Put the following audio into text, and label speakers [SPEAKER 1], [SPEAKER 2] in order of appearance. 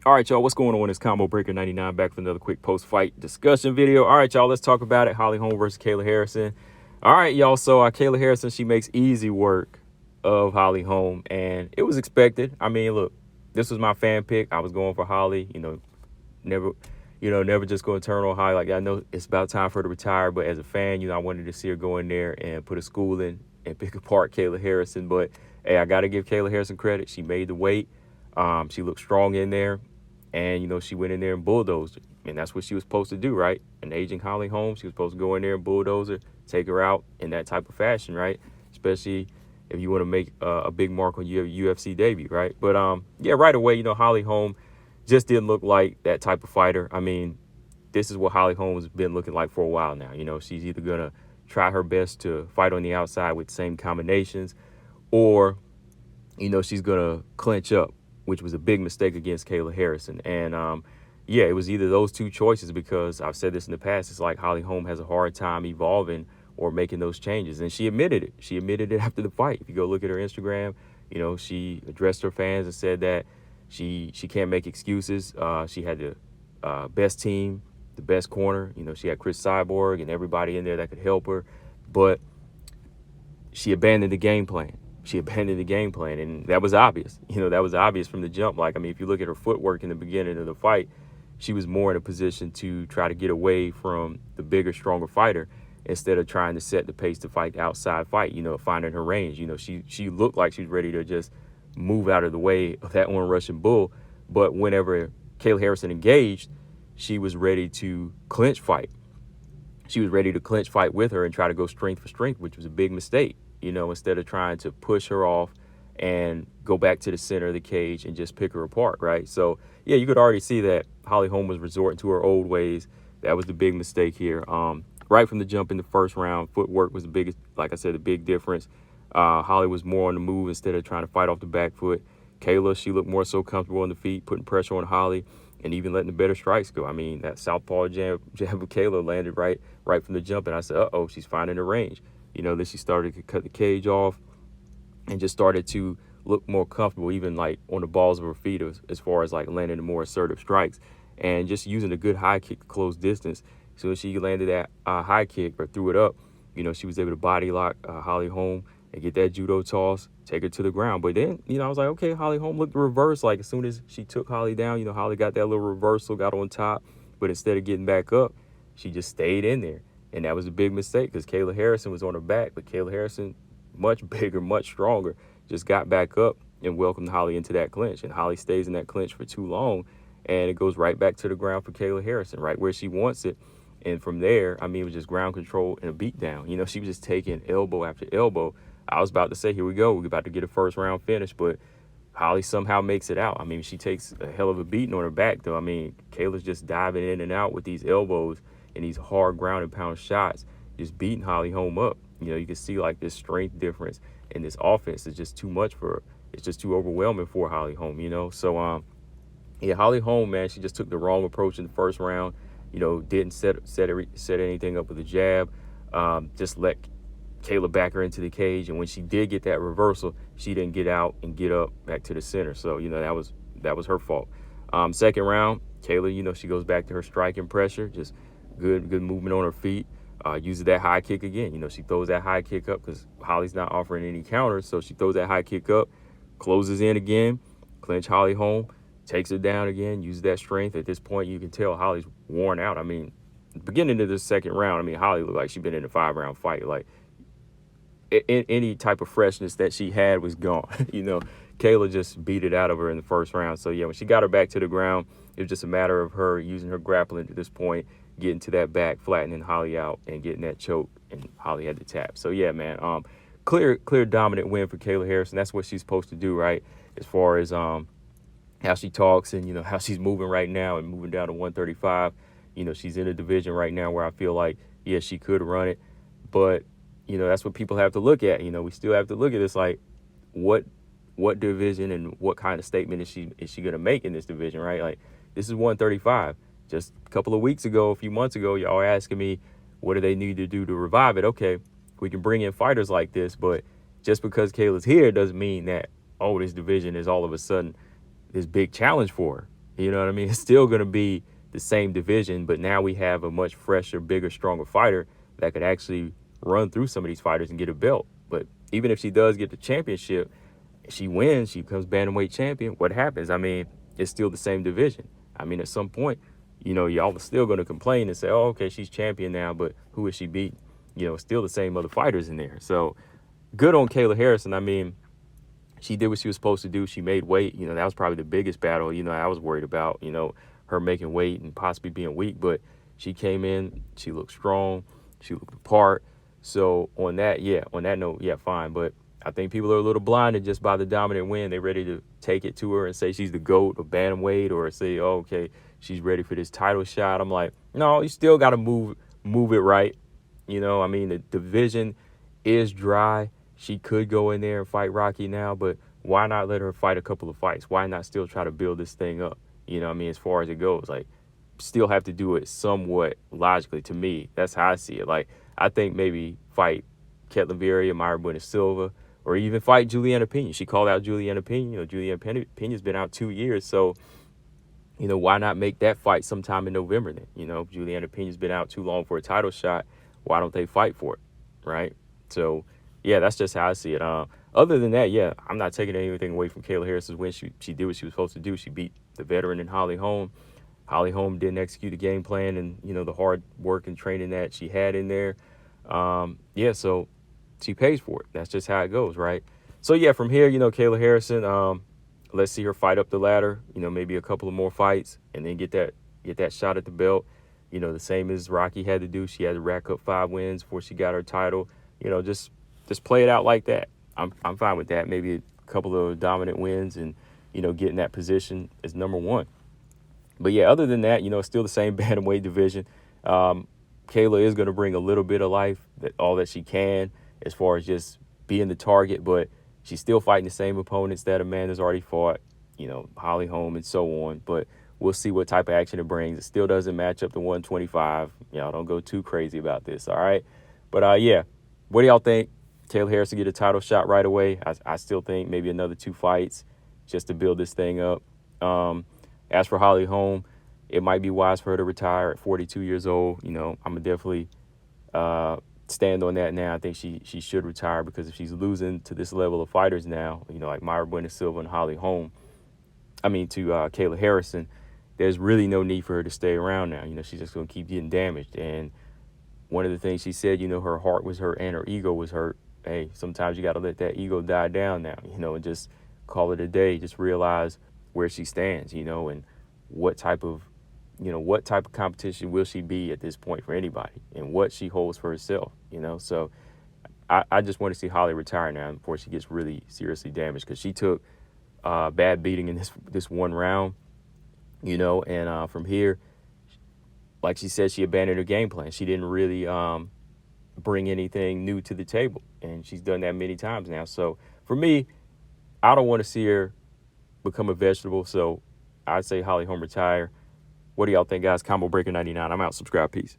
[SPEAKER 1] All right, y'all, what's going on? It's Combo Breaker 99 back for another quick post-fight discussion video. All right, y'all, let's talk about it. Holly Holm versus Kayla Harrison. All right, y'all, so Kayla Harrison, she makes easy work of Holly Holm, and it was expected. I mean, look, this was my fan pick. I was going for Holly, never just going to turn on Holly. Like, I know it's about time for her to retire, but as a fan, I wanted to see her go in there and put a school in and pick apart Kayla Harrison. But, hey, I got to give Kayla Harrison credit. She made the weight. She looked strong in there. And, she went in there and bulldozed her. And that's what she was supposed to do, right? An aging Holly Holm, she was supposed to go in there and bulldoze her, take her out in that type of fashion, right? Especially if you want to make a big mark on your UFC debut, right? But, yeah, right away, Holly Holm just didn't look like that type of fighter. I mean, this is what Holly Holm has been looking like for a while now. She's either going to try her best to fight on the outside with the same combinations, or, she's going to clinch up, which was a big mistake against Kayla Harrison. And, yeah, it was either those two choices, because I've said this in the past. It's like Holly Holm has a hard time evolving or making those changes. And she admitted it. She admitted it after the fight. If you go look at her Instagram, she addressed her fans and said that she can't make excuses. She had the best team, the best corner. She had Chris Cyborg and everybody in there that could help her. But she abandoned the game plan. And that was obvious. That was obvious from the jump. Like, I mean, if you look at her footwork in the beginning of the fight, she was more in a position to try to get away from the bigger, stronger fighter instead of trying to set the pace to fight the outside fight, finding her range. She looked like she was ready to just move out of the way of that one Russian bull. But whenever Kayla Harrison engaged, she was ready to clinch fight. She was ready to clinch fight with her and try to go strength for strength, which was a big mistake. Instead of trying to push her off and go back to the center of the cage and just pick her apart, right? So, yeah, you could already see that Holly Holm was resorting to her old ways. That was the big mistake here. Right from the jump in the first round, footwork was the biggest, like I said, the big difference. Holly was more on the move instead of trying to fight off the back foot. Kayla, she looked more so comfortable on the feet, putting pressure on Holly and even letting the better strikes go. I mean, that southpaw jab of Kayla landed right from the jump, and I said, uh-oh, she's finding the range. Then she started to cut the cage off and just started to look more comfortable, even like on the balls of her feet, as far as like landing the more assertive strikes and just using a good high kick to close distance. So when she landed that high kick or threw it up, she was able to body lock Holly Holm and get that judo toss, take her to the ground. But then, I was like, okay, Holly Holm looked the reverse. Like, as soon as she took Holly down, Holly got that little reversal, got on top. But instead of getting back up, she just stayed in there. And that was a big mistake, because Kayla Harrison was on her back. But Kayla Harrison, much bigger, much stronger, just got back up and welcomed Holly into that clinch. And Holly stays in that clinch for too long, and it goes right back to the ground for Kayla Harrison, right where she wants it. And from there, I mean, it was just ground control and a beatdown. She was just taking elbow after elbow. I was about to say, here we go. We're about to get a first-round finish, but Holly somehow makes it out. I mean, she takes a hell of a beating on her back, though. I mean, Kayla's just diving in and out with these elbows and these hard ground and pound shots, just beating Holly Holm up. You can see like this strength difference in this offense is just too much for her. It's just too overwhelming for Holly Holm, So, yeah, Holly Holm, man, she just took the wrong approach in the first round. Didn't set anything up with a jab. Just let Kayla back her into the cage, and when she did get that reversal, she didn't get out and get up back to the center. So, that was her fault. Second round, Kayla, she goes back to her striking pressure, just good movement on her feet. Uses that high kick again. She throws that high kick up because Holly's not offering any counters, so she throws that high kick up, closes in again, clinch Holly Holm, takes her down again, uses that strength. At this point, you can tell Holly's worn out. I mean, beginning of the second round, I mean, Holly looked like she'd been in a 5-round fight. Like, any type of freshness that she had was gone. Kayla just beat it out of her in the first round. So, yeah, when she got her back to the ground, it was just a matter of her using her grappling to this point, getting to that back, flattening Holly out, and getting that choke, and Holly had to tap. So, yeah, man, clear dominant win for Kayla Harrison. That's what she's supposed to do, right, as far as how she talks and, how she's moving right now and moving down to 135. She's in a division right now where I feel like, yeah, she could run it. But, that's what people have to look at. We still have to look at this like, what division and what kind of statement is she going to make in this division, right? Like, this is 135. Just a couple of weeks ago, a few months ago, y'all were asking me, what do they need to do to revive it? Okay, we can bring in fighters like this, but just because Kayla's here doesn't mean that, oh, this division is all of a sudden this big challenge for her. You know what I mean? It's still going to be the same division, but now we have a much fresher, bigger, stronger fighter that could actually run through some of these fighters and get a belt. But even if she does get the championship, she wins, she becomes bantamweight champion, what happens? I mean, it's still the same division. I mean, at some point, y'all are still going to complain and say, oh, okay, she's champion now, but who is she beating? It's still the same other fighters in there. So good on Kayla Harrison. I mean, she did what she was supposed to do. She made weight. That was probably the biggest battle, I was worried about, her making weight and possibly being weak. But she came in, she looked strong, she looked the part. So on that note, yeah, fine. But I think people are a little blinded just by the dominant win. They're ready to take it to her and say she's the GOAT of bantamweight, or say, oh, okay, she's ready for this title shot. I'm like, no, you still got to move it right. I mean, the division is dry. She could go in there and fight Rocky now, but why not let her fight a couple of fights? Why not still try to build this thing up? I mean, as far as it goes, like, still have to do it somewhat logically. To me, that's how I see it. Like, I think maybe fight Ketlin Vieira, Mayra Bueno-Silva, or even fight Juliana Pena. She called out Juliana Pena. Juliana Pena's been out 2 years, so why not make that fight sometime in November then? If Juliana Pena's been out too long for a title shot, why don't they fight for it, right? So, yeah, that's just how I see it. Other than that, yeah, I'm not taking anything away from Kayla Harrison's win. She did what she was supposed to do. She beat the veteran in Holly Holm. Holly Holm didn't execute the game plan and, the hard work and training that she had in there. So she pays for it. That's just how it goes, right? So, yeah, from here, Kayla Harrison, let's see her fight up the ladder, maybe a couple of more fights and then get that shot at the belt. The same as Rocky had to do. She had to rack up 5 wins before she got her title. Just play it out like that. I'm fine with that. Maybe a couple of dominant wins and, getting that position as number 1. But, yeah, other than that, it's still the same bantamweight division. Kayla is going to bring a little bit of life, all that she can, as far as just being the target. But she's still fighting the same opponents that Amanda's already fought, Holly Holm and so on. But we'll see what type of action it brings. It still doesn't match up to 125. Y'all don't go too crazy about this, all right? But, yeah, what do y'all think? Kayla Harrison get a title shot right away? I still think maybe another 2 fights just to build this thing up. As for Holly Holm, it might be wise for her to retire at 42 years old. I'm going to definitely stand on that now. I think she should retire, because if she's losing to this level of fighters now, like Mayra Bueno-Silva and Holly Holm, to Kayla Harrison, there's really no need for her to stay around now. She's just going to keep getting damaged. And one of the things she said, her heart was hurt and her ego was hurt. Hey, sometimes you got to let that ego die down now, and just call it a day. Just realize where she stands, and what type of competition will she be at this point for anybody, and what she holds for herself, So I just want to see Holly retire now before she gets really seriously damaged, because she took a bad beating in this one round, and from here, like she said, she abandoned her game plan. She didn't really bring anything new to the table, and she's done that many times now. So for me, I don't want to see her become a vegetable, so I'd say Holly Holm retire. What do y'all think, guys? Combo Breaker 99. I'm out. Subscribe. Peace.